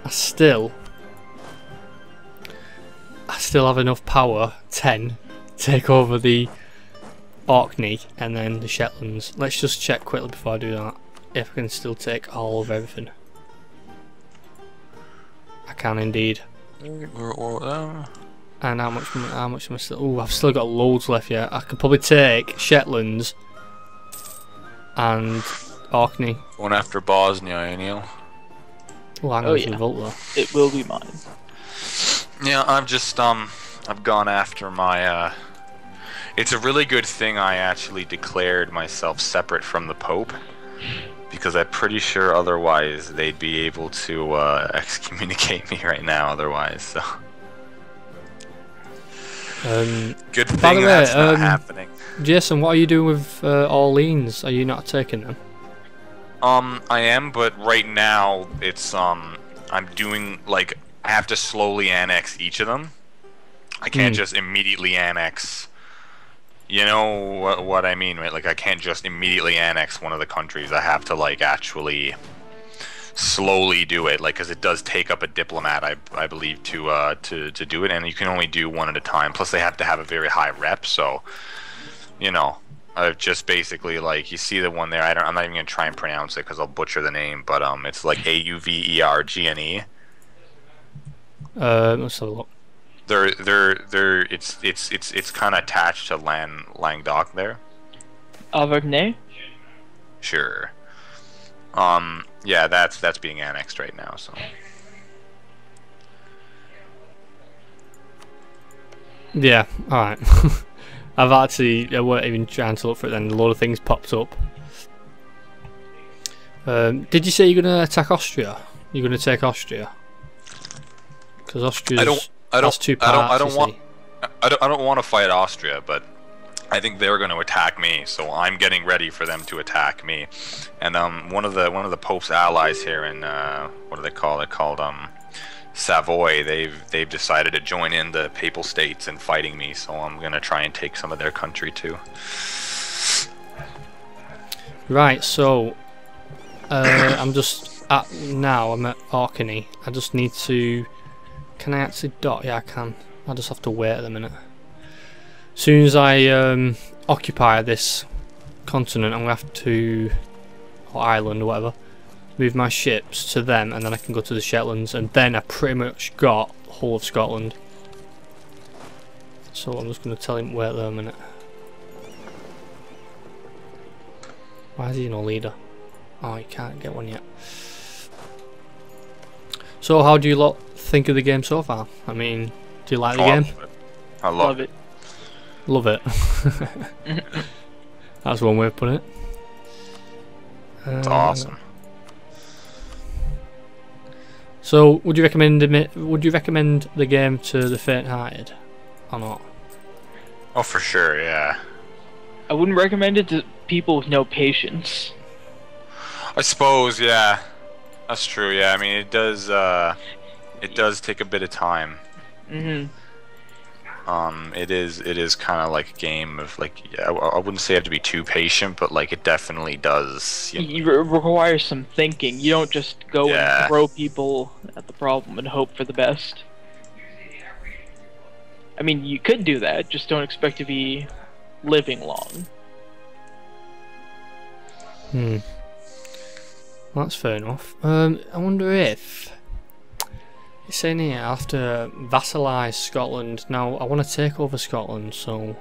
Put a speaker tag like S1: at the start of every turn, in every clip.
S1: I still have enough power, 10, to take over the Orkney and then the Shetlands. Let's just check quickly before I do that if I can still take all of everything. I can indeed. And how much am I still? Oh, I've still got loads left yet. I could probably take Shetlands and Orkney.
S2: Going after Bosnia, Neill.
S1: Oh, hang on, revolt though.
S3: It will be mine.
S2: Yeah, I've just I've gone after my it's a really good thing I actually declared myself separate from the Pope, because I'm pretty sure otherwise they'd be able to excommunicate me right now otherwise, so good thing that's not happening.
S1: Jason, what are you doing with Orleans? Are you not taking them?
S2: I am, but right now it's I'm doing, like, I have to slowly annex each of them. I can't just immediately annex. You know what I mean, right? Like, I can't just immediately annex one of the countries. I have to, like, actually slowly do it, like, because it does take up a diplomat, I believe, to do it, and you can only do one at a time. Plus, they have to have a very high rep, so, you know, I've just basically, like, you see the one there. I'm not even gonna try and pronounce it because I'll butcher the name, but it's like Auvergne.
S1: Let's have a look.
S2: It's kind of attached to Languedoc there.
S3: Auvergne?
S2: Sure. Yeah, that's being annexed right now, so.
S1: Yeah, alright. I weren't even trying to look for it then, a lot of things popped up. Did you say you're going to attack Austria? You're going to take Austria? Because Austria's has two parts,
S2: I don't want to fight Austria, but I think they're going to attack me, so I'm getting ready for them to attack me. And one of the Pope's allies here in what do they call it? Called Savoy. They've decided to join in the Papal States in fighting me, so I'm going to try and take some of their country too.
S1: Right, so I'm at Orkney. I just need to. Can I actually dot? Yeah, I can. I'll just have to wait a minute. As soon as I occupy this continent, I'm gonna have to, or island or whatever, move my ships to them, and then I can go to the Shetlands, and then I pretty much got the whole of Scotland. So I'm just gonna tell him wait there a minute. Why is he no leader? Oh, you can't get one yet. So how do you lot think of the game so far? I mean, do you like the game?
S2: I love it.
S1: Love it. That's one way of putting it.
S2: It's awesome.
S1: So, would you recommend the game to the faint-hearted, or not?
S2: Oh, for sure, yeah.
S3: I wouldn't recommend it to people with no patience.
S2: I suppose, yeah. That's true, yeah. I mean, it does take a bit of time. It is kind of like a game of, like, I wouldn't say you have to be too patient, but, like, it definitely does.
S3: You require some thinking. You don't just go and throw people at the problem and hope for the best. I mean, you could do that, just don't expect to be living long.
S1: Well, that's fair enough. I wonder if it's saying here I have to vassalise Scotland. Now I want to take over Scotland, so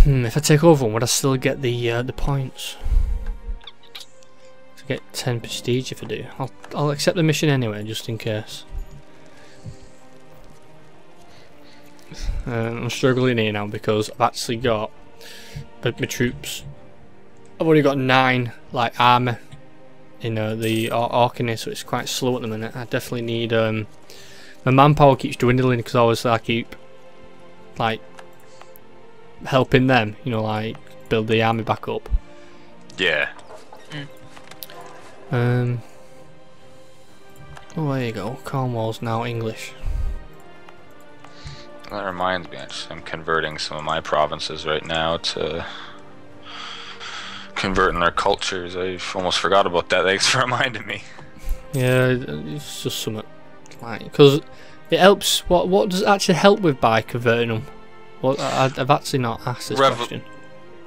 S1: if I take over one, would I still get the points? To get 10 prestige if I do. I'll accept the mission anyway, just in case. I'm struggling here now because I've actually got my troops. I've only got 9 like army in the Orkney, so it's quite slow at the minute. I definitely need my manpower keeps dwindling because obviously I keep like helping them, you know, like build the army back up.
S2: Yeah.
S1: Oh, there you go. Cornwall's now English.
S2: That reminds me, I'm converting some of my provinces right now to converting their cultures. I almost forgot about that. Thanks for reminding me.
S1: Yeah, it's just something like because it helps. What does it actually help with by converting them? Well, I've actually not asked this question.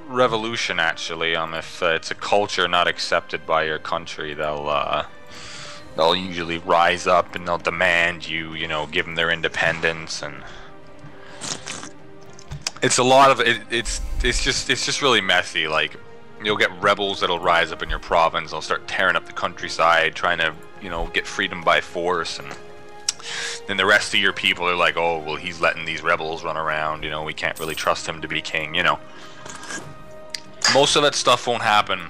S2: Revolution, actually. If it's a culture not accepted by your country, they'll usually rise up and they'll demand you know, give them their independence, and it's a lot of it. It's just really messy. Like, you'll get rebels that'll rise up in your province. They'll start tearing up the countryside, trying to, you know, get freedom by force, and then the rest of your people are like, oh, well, he's letting these rebels run around. You know, we can't really trust him to be king. You know, most of that stuff won't happen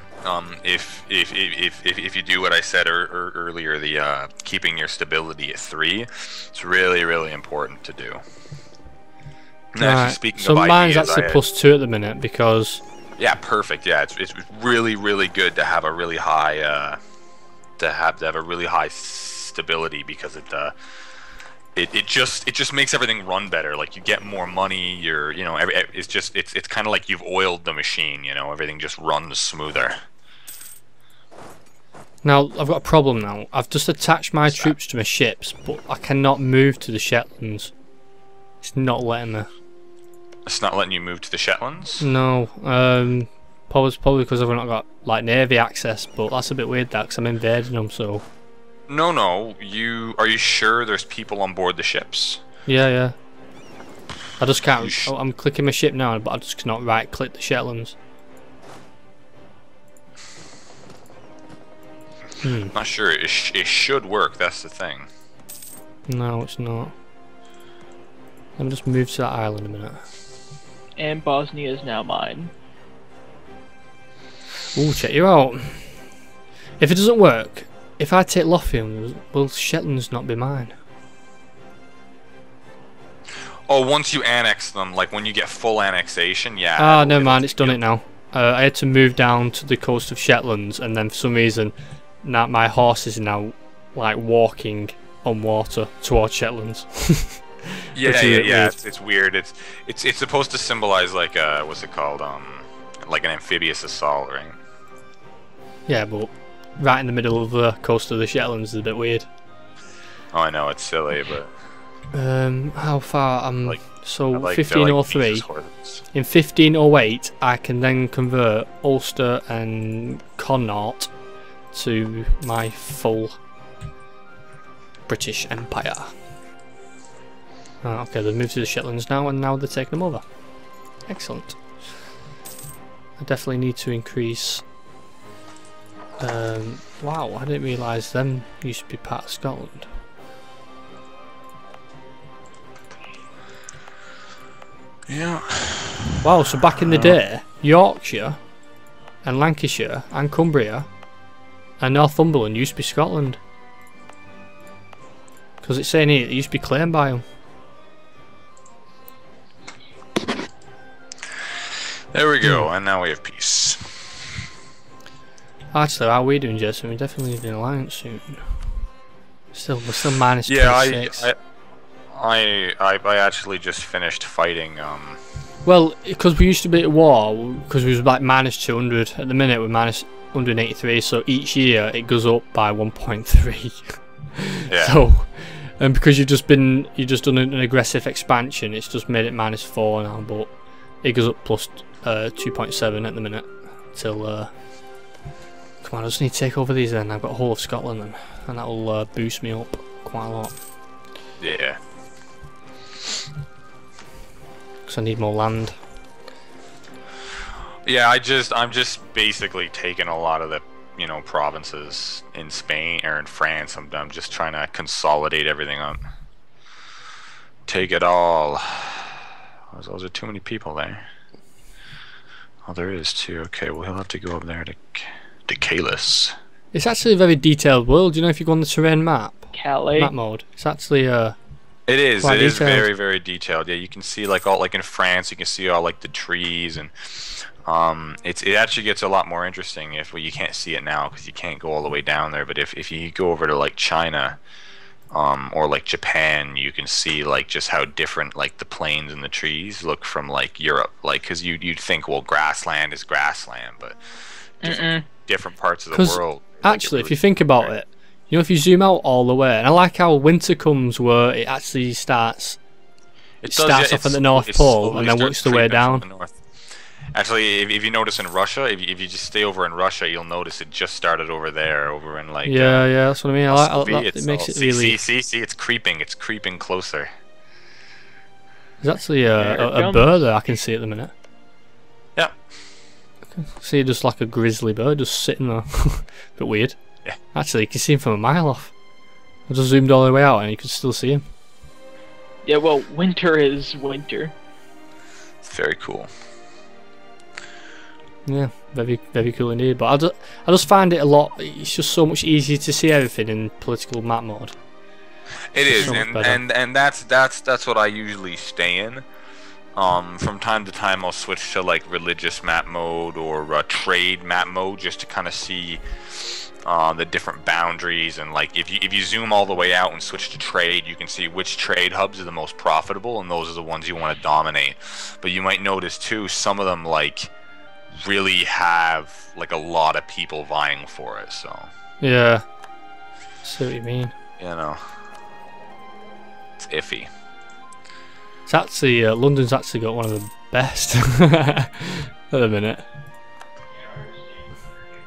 S2: if you do what I said earlier. The keeping your stability at 3. It's really important to do.
S1: Right.
S2: Speaking
S1: so
S2: of
S1: mine's
S2: ideas,
S1: actually +2 at the minute because.
S2: Yeah, perfect. Yeah, it's really good to have a really high to have a really high stability, because it just makes everything run better. Like, you get more money. You know, it's kind of like you've oiled the machine. You know, everything just runs smoother.
S1: Now I've got a problem. Now I've just attached my troops to my ships, but I cannot move to the Shetlands. It's not letting me.
S2: It's not letting you move to the Shetlands?
S1: No, probably because I've not got like navy access, but that's a bit weird, that, because I'm invading them. So.
S2: No, are you sure there's people on board the ships?
S1: Yeah. I just can't. I'm clicking my ship now, but I just cannot right-click the Shetlands.
S2: Not sure. It should work. That's the thing.
S1: No, it's not. Let me just move to that island a minute.
S3: And Bosnia is now mine.
S1: Ooh, check you out. If it doesn't work, if I take Lothian, will Shetlands not be mine?
S2: Oh, once you annex them, like when you get full annexation, yeah.
S1: Ah, never mind, it's done it now. I had to move down to the coast of Shetlands, and then for some reason, now my horse is now like walking on water towards Shetlands.
S2: Yeah. It's weird. It's supposed to symbolize like what's it called? Like an amphibious assault, right?
S1: Yeah, but right in the middle of the coast of the Shetlands is a bit weird.
S2: Oh, I know, it's silly, but
S1: how far? So 1503. In 1508, I can then convert Ulster and Connaught to my full British Empire. Okay, they've moved to the Shetlands now, and now they're taking them over. Excellent. I definitely need to increase. Wow, I didn't realise them used to be part of Scotland.
S2: Yeah.
S1: Wow, so back in the day, Yorkshire and Lancashire and Cumbria and Northumberland used to be Scotland. Because it's saying here it used to be claimed by them.
S2: There we go, and now we have peace.
S1: Actually, how are we doing, Jason? We definitely need an alliance soon. We're still minus 26.
S2: Yeah, I actually just finished fighting.
S1: Well, because we used to be at war, because we was like minus 200. At the minute, we're minus 183. So each year it goes up by 1.3.
S2: Yeah.
S1: So, and because you've just done an aggressive expansion, it's just made it minus 4 now. But it goes up plus 2.7 at the minute till. Come on, I just need to take over these then. I've got a whole of Scotland then, and that will boost me up quite a lot.
S2: Yeah.
S1: Because I need more land.
S2: Yeah, I'm just basically taking a lot of the, you know, provinces in Spain or in France. I'm just trying to consolidate everything up. Take it all. Those are too many people there. Oh, there is too. Okay, well, he'll have to go up there to Calis.
S1: It's actually a very detailed world. You know, if you go on the terrain map, map mode, it's actually
S2: It is
S1: detailed.
S2: very, very detailed. Yeah, you can see like all, like in France, you can see all like the trees, and it actually gets a lot more interesting if, well, you can't see it now because you can't go all the way down there. But if you go over to like China, or like Japan, you can see like just how different like the plains and the trees look from like Europe. Like, because you'd think, well, grassland is grassland, but different parts of the world.
S1: Actually, if you think about it, You know, if you zoom out all the way, and I like how winter comes where it actually starts. It starts off at the North Pole and then works the way down.
S2: Actually, if you notice in Russia, if you just stay over in Russia, you'll notice it just started over there, over in like.
S1: Yeah, that's what I mean. I like it makes it really.
S2: See, it's creeping closer.
S1: There's actually a bird there I can see at the minute.
S2: Yeah.
S1: I can see just like a grizzly bird just sitting there. Bit weird.
S2: Yeah.
S1: Actually, you can see him from a mile off. I just zoomed all the way out and you can still see him.
S3: Yeah, well, winter is winter.
S2: It's very cool.
S1: Yeah, very cool indeed. But I just find it a lot. It's just so much easier to see everything in political map mode.
S2: It is, and that's what I usually stay in. From time to time, I'll switch to like religious map mode or trade map mode just to kind of see the different boundaries. And like if you zoom all the way out and switch to trade, you can see which trade hubs are the most profitable, and those are the ones you want to dominate. But you might notice too, some of them like really have like a lot of people vying for it. So
S1: yeah, I see what you mean.
S2: You know, it's iffy.
S1: It's actually London's actually got one of the best at the minute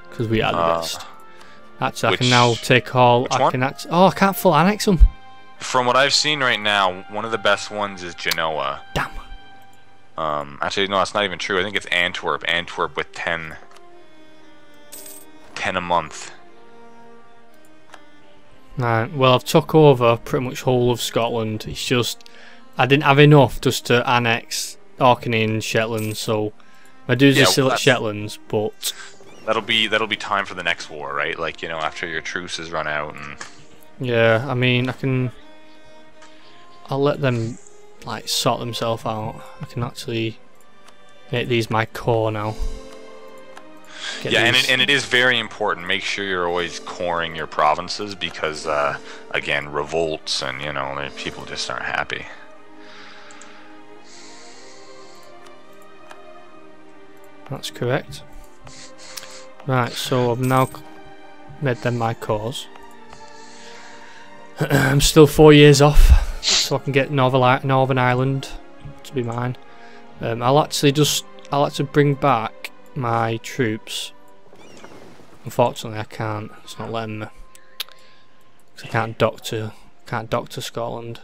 S1: because we are the best. Actually, I can now take all. I can't full annex them.
S2: From what I've seen right now, one of the best ones is Genoa.
S1: Damn.
S2: Actually, no, that's not even true. I think it's Antwerp. Antwerp with 10 a month.
S1: Right. Well, I've took over pretty much whole of Scotland. It's just I didn't have enough just to annex Orkney and Shetland, so my dudes are still at Shetlands, but
S2: that'll be time for the next war, right? Like, you know, after your truce is run out and.
S1: Yeah, I mean, I'll let them like sort themselves out. I can actually make these my core now.
S2: And it is very important. Make sure you're always coring your provinces because, again, revolts and, you know, people just aren't happy.
S1: That's correct. Right, so I've now made them my cores. I'm still 4 years off, so I can get Northern Ireland to be mine. I'll like to bring back my troops. Unfortunately, I can't. It's not letting me. 'Cause I can't dock to Scotland.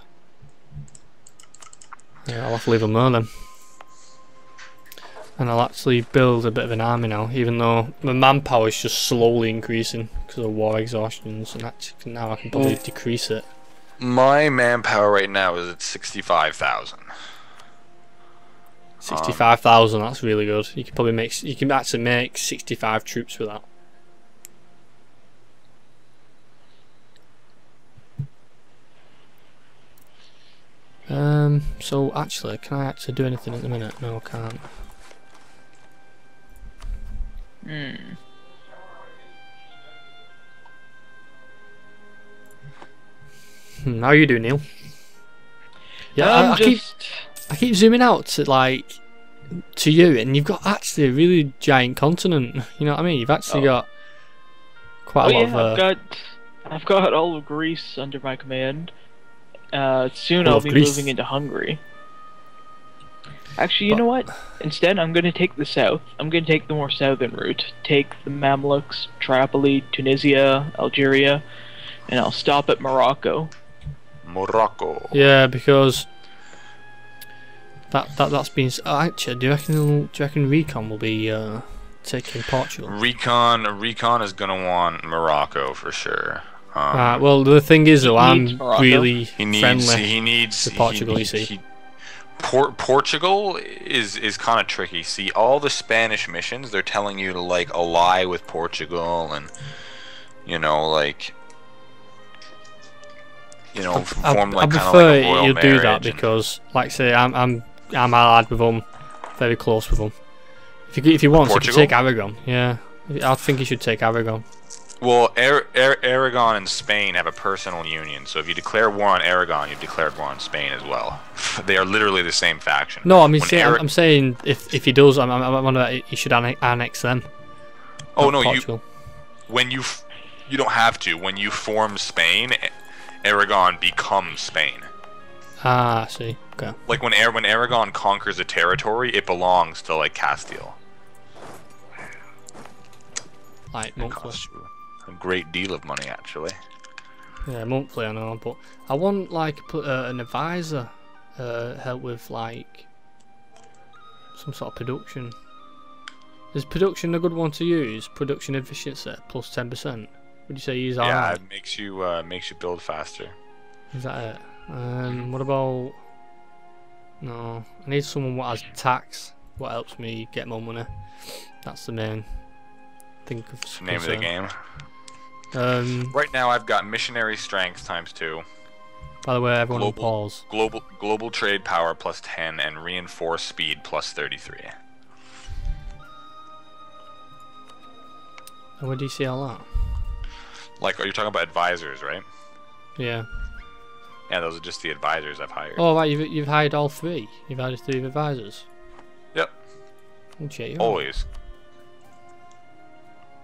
S1: Yeah, I'll have to leave them there then. And I'll actually build a bit of an army now, even though my manpower is just slowly increasing because of war exhaustions, and actually now I can probably decrease it.
S2: My manpower right now is at 65,000.
S1: 65,000, that's really good. You can probably actually make 65 troops with that. So actually, can I actually do anything at the minute? No, I can't. How are you doing, Neil? Yeah, I keep zooming out to you, and you've got actually a really giant continent. You know what I mean? You've actually got quite a lot of.
S3: I've got all of Greece under my command. Soon I'll be moving into Hungary. Actually, you know what? Instead, I'm going to take the south. I'm going to take the more southern route. Take the Mamluks, Tripoli, Tunisia, Algeria, and I'll stop at Morocco.
S2: Morocco.
S1: Yeah, because that's been. Actually, do you reckon Recon will be taking Portugal?
S2: Recon is going to want Morocco for sure.
S1: Well, the thing is, though, I'm really friendly.
S2: He needs
S1: to Portugal. You see.
S2: Portugal is kind of tricky. See, all the Spanish missions, they're telling you to like ally with Portugal and form like kind of like a royal
S1: you do that
S2: marriage
S1: because, like, say, I'm allied with them, very close with them. If you want, you can take Aragon. Yeah, I think you should take Aragon.
S2: Well, Aragon and Spain have a personal union, so if you declare war on Aragon, you've declared war on Spain as well. They are literally the same faction.
S1: No, I mean, I'm saying if he does, he should annex them.
S2: Oh no,
S1: Portugal.
S2: when You don't have to. When you form Spain, Aragon becomes Spain.
S1: Ah, I see. Okay.
S2: Like when Aragon conquers a territory, it belongs to like Castile.
S1: Like
S2: It
S1: monthly.
S2: costs you a great deal of money, actually.
S1: Yeah, monthly I know, but I want like an advisor, help with like some sort of production. Is production a good one to use? Production efficiency plus 10%. Would you say he's
S2: Yeah,
S1: alright?
S2: it makes you build faster.
S1: Is that it? What about? No, I need someone what has tax. What helps me get more money? That's the main thing of
S2: It's the name of the game.
S1: concern.
S2: Right now, I've got missionary strength ×2,
S1: By the way, everyone on pause.
S2: global trade power +10, and reinforced speed +33.
S1: And where do you see all that?
S2: Like, are you talking about advisors, right?
S1: Yeah.
S2: Yeah, those are just the advisors I've hired.
S1: Oh right, you've hired all three. You've hired 3 advisors.
S2: Yep.
S1: Oh, shit, you're
S2: Always.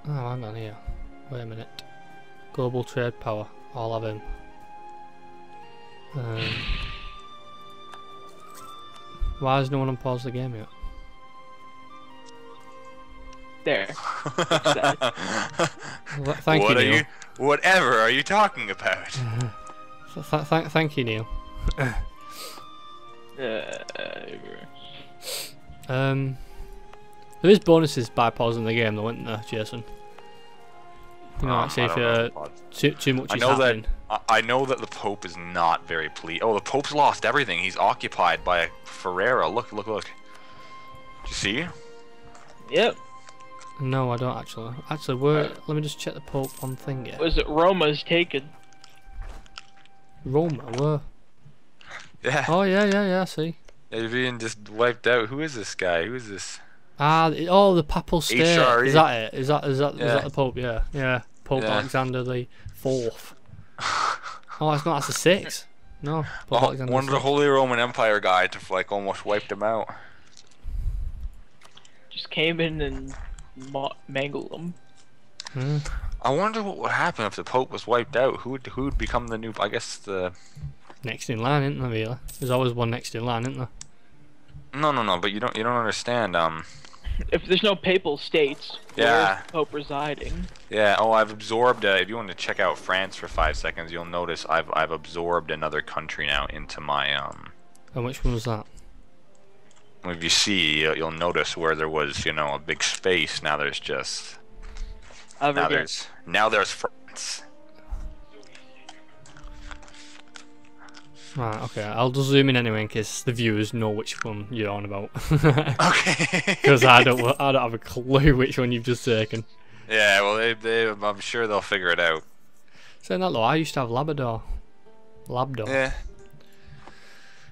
S1: Oh, hang on here. Wait a minute. Global trade power. I'll have him. Why has no one unpaused the game yet?
S3: There.
S1: Well, thank you, Neil.
S2: Whatever are you talking about?
S1: Thank you, Neil. There is bonuses by pausing the game, though, isn't there, Jason? You know, like say if too much is happening.
S2: I know that the Pope is not very pleased. Oh, the Pope's lost everything. He's occupied by a Ferrera. Look. Did you see?
S3: Yep.
S1: No, I don't actually. Actually, let me just check the Pope on thing here.
S3: Was it Roma's taken?
S1: Roma, where?
S2: Yeah.
S1: Oh yeah, I see.
S2: They've even just wiped out. Who is this guy? Who is this?
S1: Ah, the Papal State.
S2: HRE.
S1: Is that it? Is that
S2: Yeah.
S1: the Pope? Yeah. Pope
S2: Yeah.
S1: Alexander the Fourth. Oh, it's not. That's the sixth. No. Pope Alexander
S2: One of the
S1: VI.
S2: Holy Roman Empire guy to like almost wiped him out.
S3: Just came in and mangled them.
S1: Hmm.
S2: I wonder what would happen if the Pope was wiped out. Who would become the new? I guess the.
S1: Next in line, isn't there? Really? There's always one next in line, isn't there?
S2: No. But you don't understand.
S3: If there's no papal states,
S2: Yeah.
S3: where's the Pope residing?
S2: Yeah. Oh, I've absorbed. If you want to check out France for 5 seconds, you'll notice I've absorbed another country now into my
S1: And which one was that?
S2: If you see, you'll notice where there was, a big space. Now there's just. Now there's France.
S1: Right, okay. I'll just zoom in anyway in case the viewers know which one you're on about.
S2: Okay.
S1: Because I don't have a clue which one you've just taken.
S2: Yeah, well, I'm sure they'll figure it out.
S1: Saying that though, I used to have Labrador.
S2: Yeah.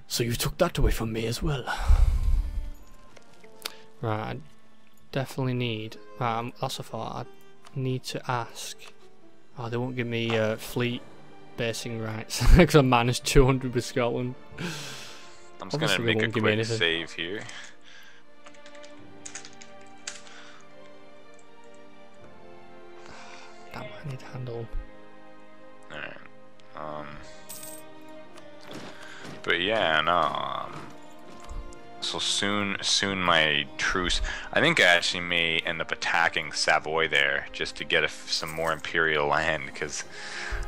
S1: So you took that away from me as well. Right, I definitely need. That's a thought. I need to ask. Oh, they won't give me fleet basing rights because I'm -200 with Scotland.
S2: I'm just gonna make a quick save here.
S1: Damn, I need to handle.
S2: Alright. But yeah, no. So soon my truce. I think I actually may end up attacking Savoy there just to get some more imperial land, because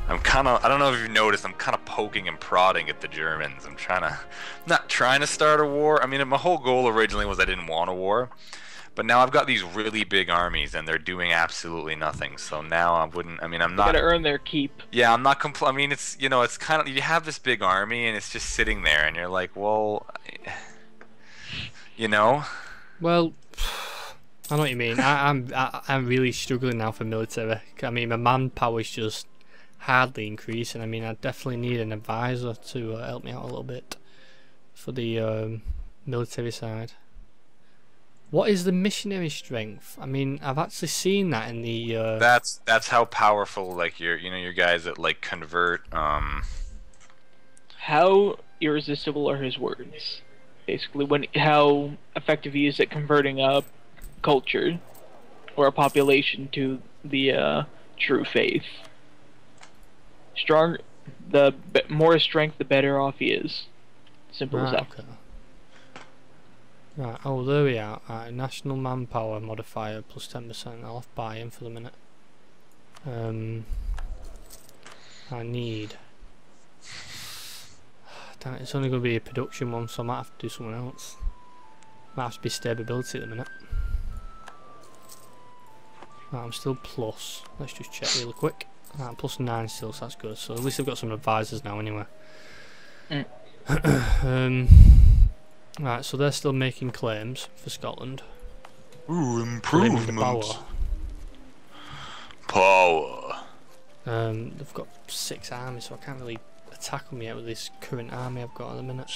S2: I'm kind of. I don't know if you've noticed. I'm kind of poking and prodding at the Germans. Not trying to start a war. I mean, my whole goal originally was I didn't want a war. But now I've got these really big armies, and they're doing absolutely nothing. So now I'm not.
S3: Gotta earn their keep.
S2: Yeah, I'm not I mean, it's it's kind of, you have this big army, and it's just sitting there, and you're like, well,
S1: Well, I know what you mean. I'm really struggling now for military. I mean, my manpower is just hardly increasing. I mean, I definitely need an advisor to help me out a little bit for the military side. What is the missionary strength? I mean, I've actually seen that in the.
S2: That's how powerful, like, your guys that like convert.
S3: How irresistible are his words? Basically, how effective he is at converting a culture or a population to the true faith. More strength, the better off he is. Simple as
S1: Right,
S3: that.
S1: okay. Right, oh, there we are. Right, national manpower modifier plus 10%. I'll have to buy in for the minute. I need... Damn it, it's only going to be a production one, so I might have to do something else. Might have to be stability at the minute. Right, I'm still plus. Let's just check really quick. Right, I'm plus 9 still, so that's good. So at least I've got some advisors now anyway. Right, so they're still making claims for Scotland.
S2: Ooh,
S1: Claiming the
S2: improvement. Power.
S1: They've got 6 armies, so I can't really attack them yet with this current army I've got at the minute.